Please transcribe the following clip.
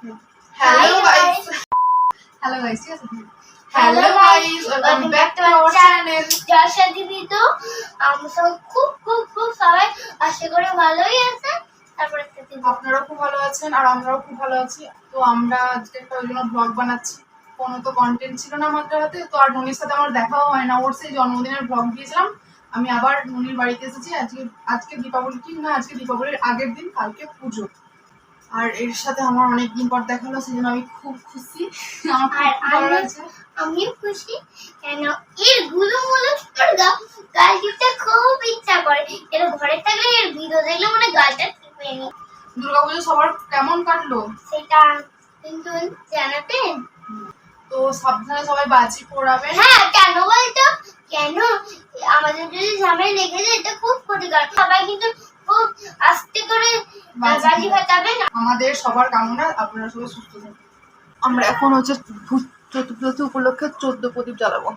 Hello guys. Hello guys. Yes. Hello guys. Welcome back to our channel. জয়সা দিদি তো আমরা সব খুব সবাই আশা করি ভালোই আছে। তারপরে আপনারাও খুব ভালো আছেন আর আমরাও খুব ভালো আছি। তো আমরা আজকে একটা ওই জন্য ব্লগ বানাচ্ছি। কোনো তো কন্টেন্ট ছিল না আমাদের হাতে, তো আর ননির সাথে আমার দেখাও হয় না। ওর সেই জন্মদিনের ব্লগ দিয়েছিলাম। আমি আবার ননির বাড়িতে এসেছি। আজকে দীপাবলি কি না, আজকে দীপাবলির আগের দিন, কালকে পুজো। আর এর সাথে আমার অনেক দিন পর দেখা হলো, সেজন্য আমি খুব খুশি। আমার খুব ভালো লাগছে। আমিও খুশি, কেন এর গুলো গাল টিপতে খুব ইচ্ছা করে। এর ঘরে থাকলে এর ভিডিও দেখলে মনে গালটা টিপে নি। দুর্গাপুজো সবার কেমন কাটলো সেটা কিন্তু জানাতেন? তো সাবধানে সবাই বাজি পোড়াবেন। হ্যাঁ, কেন বলতো? কেন আমাদের যদি ঝামেলা লেগে যায় এটা খুব ক্ষতিকর। সবাই কিন্তু খুব আস্তে করে বাজি ফাটাবেন। আমাদের সবার কামনা আপনারা সবাই সুস্থ থাকুন। আমরা এখন হচ্ছে ভূত চতুর্দশী উপলক্ষে 14 প্রদীপ জ্বালাবো।